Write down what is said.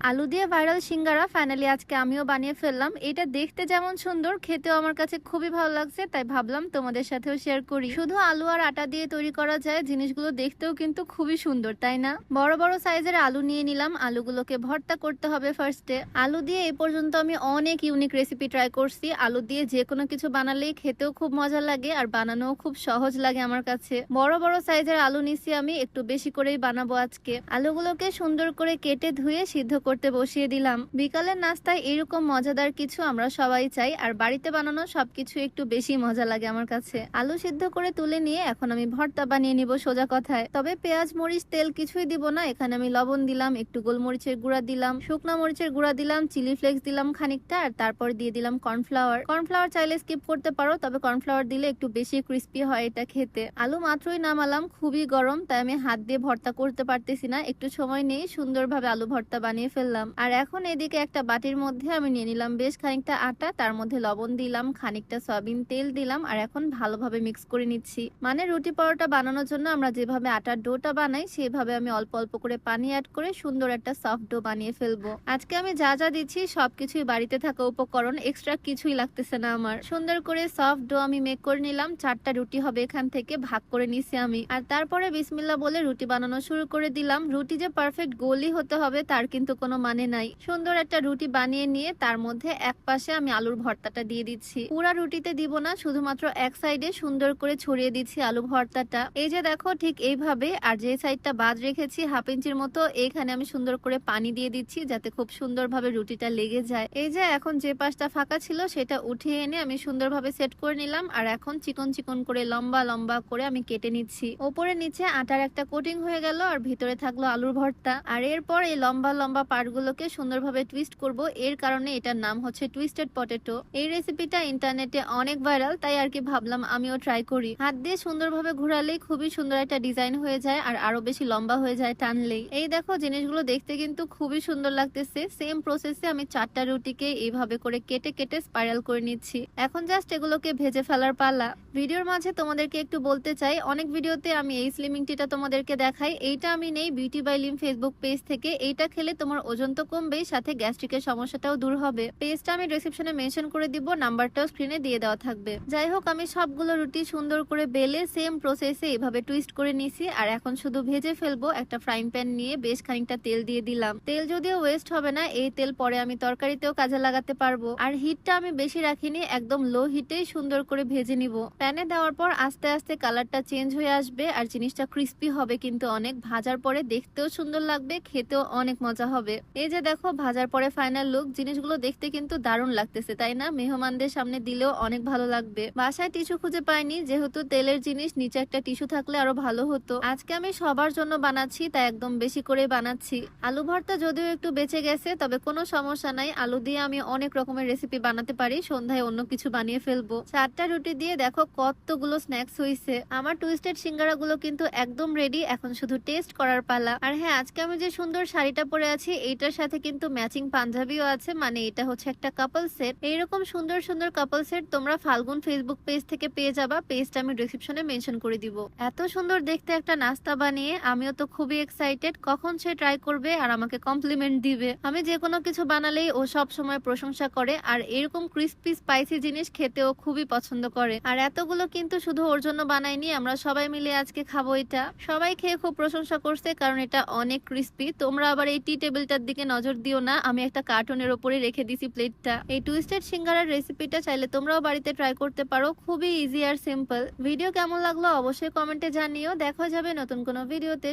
আলু দিয়ে ভাইরাল সিঙ্গারা ফাইনালি আজকে আমিও বানিয়ে ফেললাম। এটা দেখতে যেমন সুন্দর, খেতেও আমার কাছে খুবই ভালো লাগছে, তাই ভাবলাম তোমাদের সাথেও শেয়ার করি। শুধু আলু আর আটা দিয়ে তৈরি করা যায়, জিনিসগুলো দেখতেও কিন্তু খুবই সুন্দর, তাই না? বড় বড় সাইজের আলু নিয়ে নিলাম। আলুগুলোকে ভর্তা করতে হবে ফার্স্টে। আলু দিয়ে এই পর্যন্ত আমি অনেক ইউনিক রেসিপি ট্রাই করছি। আলু দিয়ে যে কোনো কিছু বানালেই খেতেও খুব মজা লাগে আর বানানোও খুব সহজ লাগে আমার কাছে। বড় বড় সাইজের আলু নিছি, আমি একটু বেশি করেই বানাবো আজকে। আলুগুলোকে সুন্দর করে কেটে ধুয়ে সিদ্ধ করতে বসিয়ে দিলাম। বিকালের নাস্তায় এরকম মজাদার কিছু আমরা সবাই চাই, আর বাড়িতে বানানো সবকিছু একটু বেশি মজা লাগে আমার কাছে। আলু সিদ্ধ করে তুলে নিয়ে এখন আমি ভর্তা বানিয়ে নিব সোজা কথায়। তবে পেঁয়াজ মরিচ তেল কিছুই দিব না। এখানে আমি লবণ দিলাম, একটু গোলমরিচের গুঁড়া দিলাম, শুকনা মরিচের গুঁড়া দিলাম, চিলি ফ্লেক্স দিলাম খানিকটা, আর তারপর দিয়ে দিলাম কর্নফ্লাওয়ার। কর্নফ্লাওয়ার চাইলে স্কিপ করতে পারো, তবে কর্নফ্লাওয়ার দিলে একটু বেশি ক্রিস্পি হয় এটা খেতে। আলু মাত্রই নামালাম, খুবই গরম, তাই আমি হাত দিয়ে ভর্তা করতে পারতেছি না। একটু সময় নিয়ে সুন্দরভাবে আলু ভর্তা বানিয়ে ফেললাম। আর এখন এদিকে একটা বাটির মধ্যে আমি নিয়ে নিলাম বেশ খানিকটা আটা, তার মধ্যে লবণ দিলাম, খানিকটা সয়াবিন তেল দিলাম, আর এখন ভালোভাবে মিক্স করে নিচ্ছি। মানে রুটি পরোটা বানানোর জন্য আমরা যেভাবে আটার ডোটা বানাই, সেভাবে আমি অল্প অল্প করে পানি অ্যাড করে সুন্দর একটা সফট ডো বানিয়ে ফেলবো। আজকে আমি যা যা দিচ্ছি সবকিছুই বাড়িতে থাকা উপকরণ, এক্সট্রা কিছুই লাগতেছে না আমার। সুন্দর করে সফট ডো আমি মেক করে নিলাম। 4টা রুটি হবে এখান থেকে, ভাগ করে নিছি আমি। আর তারপরে বিসমিল্লাহ বলে রুটি বানানো শুরু করে দিলাম। রুটি যে পারফেক্ট গোলই হতে হবে তার কিন্তু কোনো মানে নাই। সুন্দর একটা রুটি বানিয়ে নিয়ে তার মধ্যে এক পাশে আমি আলুর ভর্তাটা দিয়ে দিচ্ছি। পুরা রুটিতে দিব না, শুধুমাত্র এক সাইডে সুন্দর করে ছড়িয়ে দিচ্ছি আলু ভর্তাটা। এই যে দেখো ঠিক এইভাবে। আর যে সাইডটা বাদ রেখেছি হাফ ইঞ্চির মতো, এখানে আমি সুন্দর করে পানি দিয়ে দিচ্ছি যাতে খুব সুন্দরভাবে রুটিটা লেগে যায়। এই যে এখন যে পাশটা ফাঁকা ছিল সেটা উঠিয়ে এনে আমি সুন্দরভাবে সেট করে নিলাম। আর এখন চিকন চিকন করে লম্বা লম্বা করে আমি কেটে নিচ্ছি। ওপরে নিচে আটার একটা কোটিং হয়ে গেল, আর ভিতরে থাকলো আলুর ভর্তা। আর এরপর এই লম্বা লম্বা পার্টগুলোকে সুন্দরভাবে টুইস্ট করব। এর কারণে এটার নাম হচ্ছে টুইস্টেড পটেটো। এই রেসিপিটা ইন্টারনেটে অনেক ভাইরাল, তাই আর কি ভাবলাম আমিও ট্রাই করি। হাত দিয়ে সুন্দরভাবে ঘোরালেই খুবই সুন্দর একটা ডিজাইন হয়ে যায়, আর আরো বেশি লম্বা হয়ে যায় টানলেই। এই দেখো জিনিসগুলো দেখতে কিন্তু খুবই সুন্দর লাগতেছে। সেম প্রসেসে আমি 4টা রুটিকে এইভাবে করে কেটে কেটে স্পাইরাল করে নিচ্ছি। এখন জাস্ট এগুলোকে ভেজে ফেলার পালা। ভিডিওর মাঝে তোমাদেরকে একটু বলতে চাই, অনেক ভিডিওতে আমি এই স্লিমিং টিটা তোমাদেরকে দেখাই। এইটা আমি নেই বিউটি বাই লিম ফেসবুক পেজ থেকে। এইটা খেলে তোমার ওজন তো কমবেই, সাথে গ্যাস্ট্রিকের সমস্যাটাও দূর হবে। পেজটা আমি ডেসক্রিপশনে মেনশন করে দিব, নাম্বারটাও স্ক্রিনে দিয়ে দেওয়া থাকবে। যাই হোক, আমি সবগুলো রুটি সুন্দর করে বেলে সেম প্রসেসে এইভাবে টুইস্ট করে নিছি। আর এখন শুধু ভেজে ফেলবো। একটা ফ্রাইং প্যান নিয়ে বেশ খানিকটা তেল দিয়ে দিলাম। তেল যদিও ওয়েস্ট হবে না, এই তেল পরে আমি তরকারিতেও কাজে লাগাতে পারবো। আর হিটটা আমি বেশি রাখিনি, একদম লো হিটেই সুন্দর করে ভেজে নিব। প্যানে দেওয়ার পর আস্তে আস্তে কালারটা চেঞ্জ হয়ে আসবে, আর জিনিসটা ক্রিস্পি হবে কিন্তু অনেক। ভাজার পরে দেখতেও সুন্দর লাগবে, খেতেও অনেক মজা হবে। এই যে দেখো ভাজার পরে ফাইনাল লুক। জিনিসগুলো দেখতে কিন্তু দারুণ লাগতেছে, তাই না? মেহমানদের সামনে দিলেও অনেক ভালো লাগবে। বাসায় টিস্যু খুঁজে পাইনি, যেহেতু তেলের জিনিস, নিচে একটা টিস্যু থাকলে আরো ভালো হতো। আজকে আমি সবার জন্য বানাচ্ছি, তাই একদম বেশি করে বানাচ্ছি। আলু ভর্তা যদিও একটু বেঁচে গেছে, তবে কোনো সমস্যা নাই। আলু দিয়ে আমি অনেক রকমের রেসিপি বানাতে পারি। সন্ধ্যায় অন্য কিছু বানিয়ে ফেলবো। 4টা রুটি দিয়ে দেখো কতগুলো স্ন্যাক্স হয়েছে। আমার টুইস্টেড সিঙ্গারা গুলো কিন্তু একদম রেডি, এখন শুধু টেস্ট করার পালা। আর হ্যাঁ, আজকে আমি যে সুন্দর শাড়িটা পরে আছি এইটার সাথে কিন্তু ম্যাচিং পাঞ্জাবিও আছে, মানে এটা হচ্ছে একটা কাপল সেট। এইরকম সুন্দর সুন্দর কাপল সেট তোমরা ফাল্গুন ফেসবুক পেজ থেকে পেয়ে যাবা। পেজটা আমি ডেসক্রিপশনে মেনশন করে দিব। এত সুন্দর দেখতে একটা নাস্তা বানিয়ে আমিও তো খুবই এক্সাইটেড, কখন সে ট্রাই করবে আর আমাকে কমপ্লিমেন্ট দিবে। আমি যে কোনো কিছু বানালেই ও সব সময় প্রশংসা করে, আর এরকম ক্রিস্পি স্পাইসি জিনিস খেতেও খুবই পছন্দ করে। আর এতগুলো কিন্তু শুধু ওর জন্য বানাইনি, আমরা সবাই মিলে আজকে খাবো এটা। সবাই খেয়ে খুব প্রশংসা করছে, কারণ এটা অনেক ক্রিস্পি। তোমরা আবার এই টি টেবিলটার দিকে নজর দিও না, আমি একটা কার্টুনের উপরে রেখে দিছি প্লেটটা। এই টুইস্টেড সিঙ্গারার রেসিপিটা চাইলে তোমরাও বাড়িতে ট্রাই করতে পারো, খুবই ইজি আর সিম্পল। ভিডিও কেমন লাগলো অবশ্যই কমেন্টে জানিও। দেখা যাবে নতুন কোনো ভিডিওতে।